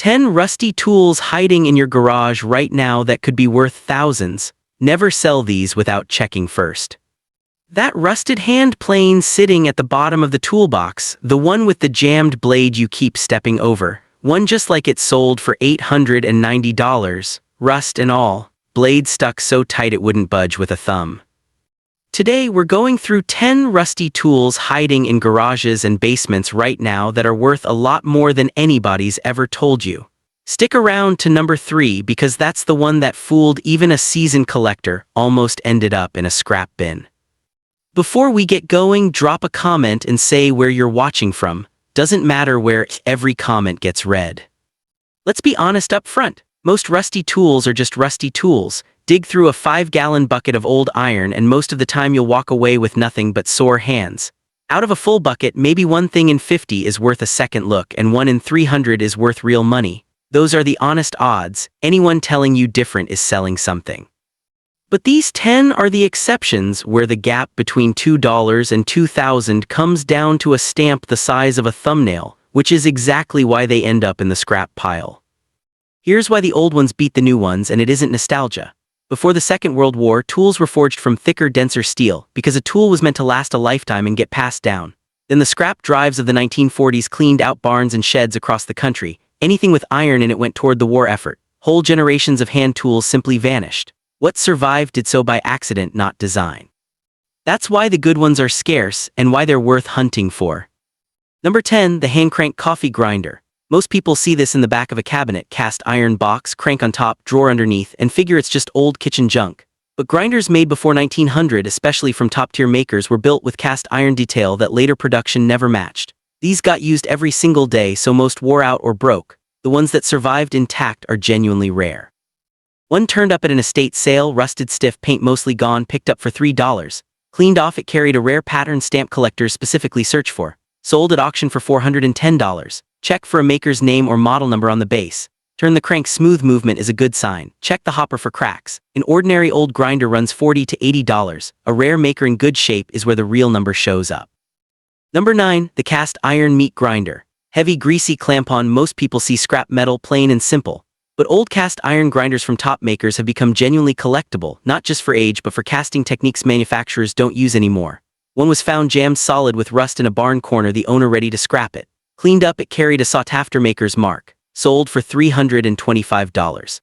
10 rusty tools hiding in your garage right now that could be worth thousands. Never sell these without checking first. That rusted hand plane sitting at the bottom of the toolbox, the one with the jammed blade you keep stepping over, one just like it sold for $890, rust and all, blade stuck so tight it wouldn't budge with a thumb. Today we're going through 10 rusty tools hiding in garages and basements right now that are worth a lot more than anybody's ever told you. Stick around to number 3 because that's the one that fooled even a seasoned collector, almost ended up in a scrap bin. Before we get going, drop a comment and say where you're watching from. Doesn't matter where, every comment gets read. Let's be honest up front. Most rusty tools are just rusty tools. Dig through a 5-gallon bucket of old iron and most of the time you'll walk away with nothing but sore hands. Out of a full bucket, maybe one thing in 50 is worth a second look and one in 300 is worth real money. Those are the honest odds. Anyone telling you different is selling something. But these 10 are the exceptions where the gap between $2 and $2,000 comes down to a stamp the size of a thumbnail, which is exactly why they end up in the scrap pile. Here's why the old ones beat the new ones, and it isn't nostalgia. Before the Second World War, tools were forged from thicker, denser steel, because a tool was meant to last a lifetime and get passed down. Then the scrap drives of the 1940s cleaned out barns and sheds across the country. Anything with iron in it went toward the war effort. Whole generations of hand tools simply vanished. What survived did so by accident, not design. That's why the good ones are scarce, and why they're worth hunting for. Number 10, the hand crank coffee grinder. Most people see this in the back of a cabinet, cast iron box, crank on top, drawer underneath, and figure it's just old kitchen junk. But grinders made before 1900, especially from top-tier makers, were built with cast iron detail that later production never matched. These got used every single day, so most wore out or broke. The ones that survived intact are genuinely rare. One turned up at an estate sale, rusted stiff, paint mostly gone, picked up for $3. Cleaned off, it carried a rare pattern stamp collectors specifically search for. Sold at auction for $410. Check for a maker's name or model number on the base. Turn the crank, smooth movement is a good sign. Check the hopper for cracks. An ordinary old grinder runs $40 to $80. A rare maker in good shape is where the real number shows up. Number 9, the cast iron meat grinder. Heavy, greasy clamp-on. Most people see scrap metal, plain and simple. But old cast iron grinders from top makers have become genuinely collectible, not just for age but for casting techniques manufacturers don't use anymore. One was found jammed solid with rust in a barn corner, the owner ready to scrap it. Cleaned up, it carried a sought-after maker's mark. Sold for $325.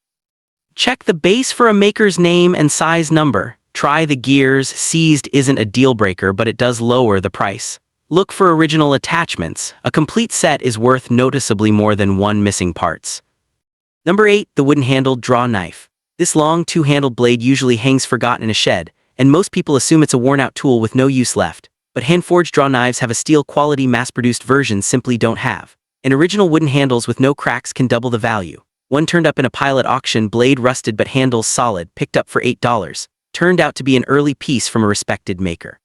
Check the base for a maker's name and size number. Try the gears. Seized isn't a deal-breaker, but it does lower the price. Look for original attachments. A complete set is worth noticeably more than one missing parts. Number 8, the wooden-handled draw knife. This long, two-handled blade usually hangs forgotten in a shed, and most people assume it's a worn-out tool with no use left. But hand-forged draw knives have a steel-quality, mass-produced versions simply don't have. And original wooden handles with no cracks can double the value. One turned up in a pile at auction, blade rusted but handles solid, picked up for $8. Turned out to be an early piece from a respected maker.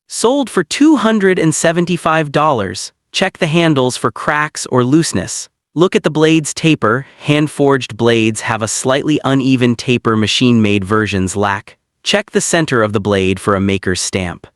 Sold for $275. Check the handles for cracks or looseness. Look at the blade's taper. Hand-forged blades have a slightly uneven taper, machine-made versions lack. Check the center of the blade for a maker's stamp.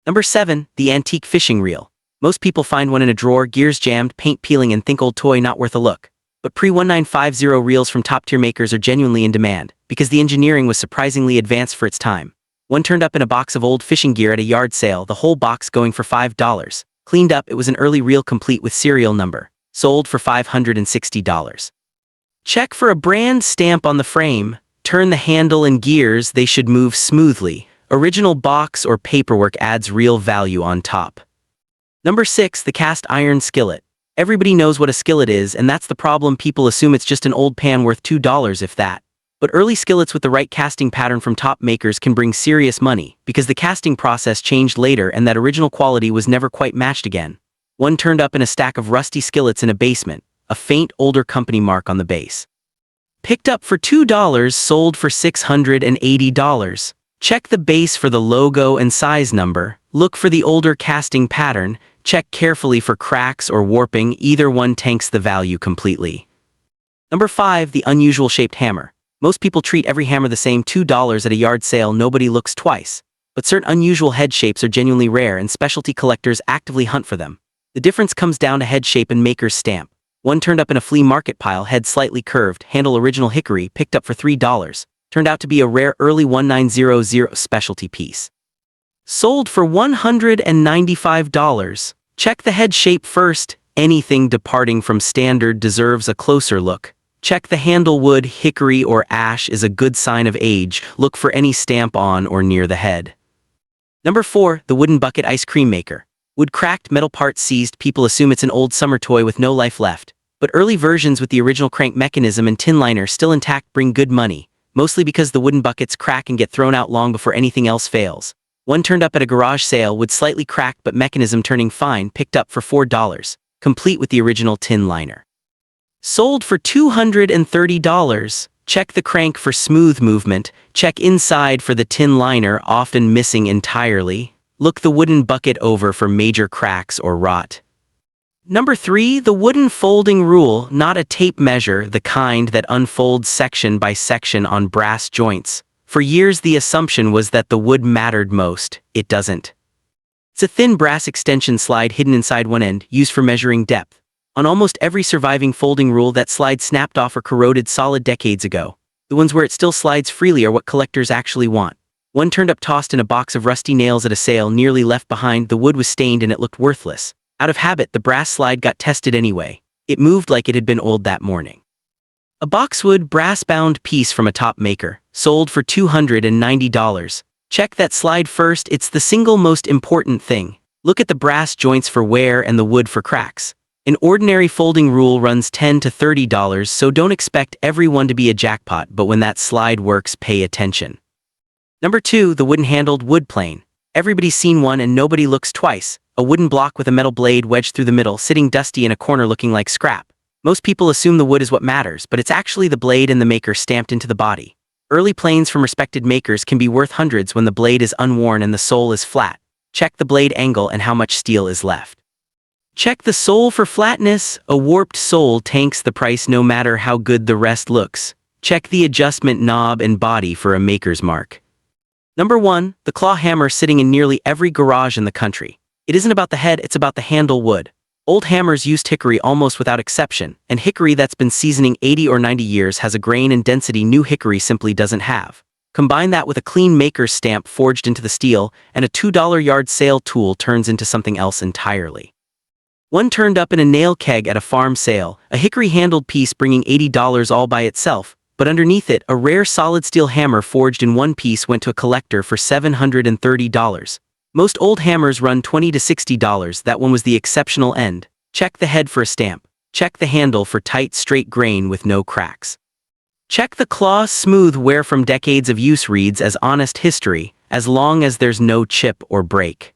Number 7, the antique fishing reel. Most people find one in a drawer, gears jammed, paint peeling, and think old toy, not worth a look. But pre-1950 reels from top-tier makers are genuinely in demand, because the engineering was surprisingly advanced for its time. One turned up in a box of old fishing gear at a yard sale, the whole box going for $5. Cleaned up, it was an early reel complete with serial number. Sold for $560. Check for a brand stamp on the frame. Turn the handle and gears, they should move smoothly. Original box or paperwork adds real value on top. Number 6, the cast iron skillet. Everybody knows what a skillet is, and that's the problem. People assume it's just an old pan worth $2 if that. But early skillets with the right casting pattern from top makers can bring serious money, because the casting process changed later and that original quality was never quite matched again. One turned up in a stack of rusty skillets in a basement, a faint older company mark on the base. Picked up for $2, sold for $680. Check the base for the logo and size number. Look for the older casting pattern. Check carefully for cracks or warping. Either one tanks the value completely. Number 5, the unusual shaped hammer. Most people treat every hammer the same. $2 at a yard sale, nobody looks twice. But certain unusual head shapes are genuinely rare and specialty collectors actively hunt for them. The difference comes down to head shape and maker's stamp. One turned up in a flea market pile, head slightly curved, handle original hickory, picked up for $3. Turned out to be a rare early 1900 specialty piece. Sold for $195. Check the head shape first. Anything departing from standard deserves a closer look. Check the handle. Wood, hickory, or ash is a good sign of age. Look for any stamp on or near the head. Number 4. The wooden bucket ice cream maker. Wood cracked, metal parts seized. People assume it's an old summer toy with no life left. But early versions with the original crank mechanism and tin liner still intact bring good money, mostly because the wooden buckets crack and get thrown out long before anything else fails. One turned up at a garage sale, wood slightly cracked but mechanism turning fine, picked up for $4, complete with the original tin liner. Sold for $230. Check the crank for smooth movement. Check inside for the tin liner, often missing entirely. Look the wooden bucket over for major cracks or rot. Number 3. The wooden folding rule, not a tape measure, the kind that unfolds section by section on brass joints. For years the assumption was that the wood mattered most. It doesn't. It's a thin brass extension slide hidden inside one end, used for measuring depth. On almost every surviving folding rule, that slide snapped off or corroded solid decades ago. The ones where it still slides freely are what collectors actually want. One turned up tossed in a box of rusty nails at a sale, nearly left behind. The wood was stained and it looked worthless. Out of habit, the brass slide got tested anyway. It moved like it had been old that morning. A boxwood brass-bound piece from a top maker, sold for $290. Check that slide first. It's the single most important thing. Look at the brass joints for wear and the wood for cracks. An ordinary folding rule runs $10 to $30, so don't expect everyone to be a jackpot, but when that slide works, pay attention. Number 2. The wooden-handled wood plane. Everybody's seen one and nobody looks twice. A wooden block with a metal blade wedged through the middle, sitting dusty in a corner looking like scrap. Most people assume the wood is what matters, but it's actually the blade and the maker stamped into the body. Early planes from respected makers can be worth hundreds when the blade is unworn and the sole is flat. Check the blade angle and how much steel is left. Check the sole for flatness. A warped sole tanks the price no matter how good the rest looks. Check the adjustment knob and body for a maker's mark. Number 1. The claw hammer, sitting in nearly every garage in the country. It isn't about the head, it's about the handle. Wood. Old hammers used hickory almost without exception, and hickory that's been seasoning 80 or 90 years has a grain and density new hickory simply doesn't have. Combine that with a clean maker's stamp forged into the steel, and a $2 yard sale tool turns into something else entirely. One turned up in a nail keg at a farm sale, a hickory-handled piece bringing $80 all by itself, but underneath it, a rare solid steel hammer forged in one piece went to a collector for $730. Most old hammers run $20 to $60, that one was the exceptional end. Check the head for a stamp. Check the handle for tight, straight grain with no cracks. Check the claw. Smooth wear from decades of use reads as honest history, as long as there's no chip or break.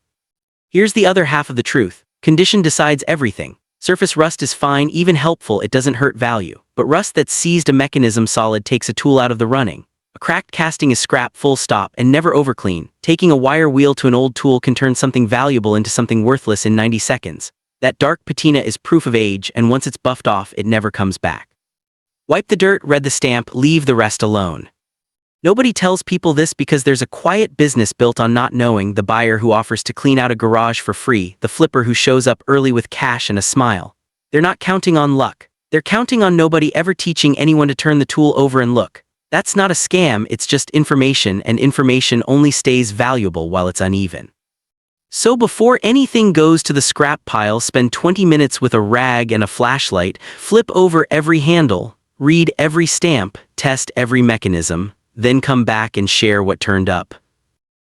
Here's the other half of the truth. Condition decides everything. Surface rust is fine, even helpful, it doesn't hurt value. But rust that's seized a mechanism solid takes a tool out of the running. A cracked casting is scrap, full stop, and never overclean. Taking a wire wheel to an old tool can turn something valuable into something worthless in 90 seconds. That dark patina is proof of age, and once it's buffed off, it never comes back. Wipe the dirt, read the stamp, leave the rest alone. Nobody tells people this because there's a quiet business built on not knowing: the buyer who offers to clean out a garage for free, the flipper who shows up early with cash and a smile. They're not counting on luck. They're counting on nobody ever teaching anyone to turn the tool over and look. That's not a scam, it's just information, and information only stays valuable while it's uneven. So before anything goes to the scrap pile, spend 20 minutes with a rag and a flashlight, flip over every handle, read every stamp, test every mechanism, then come back and share what turned up.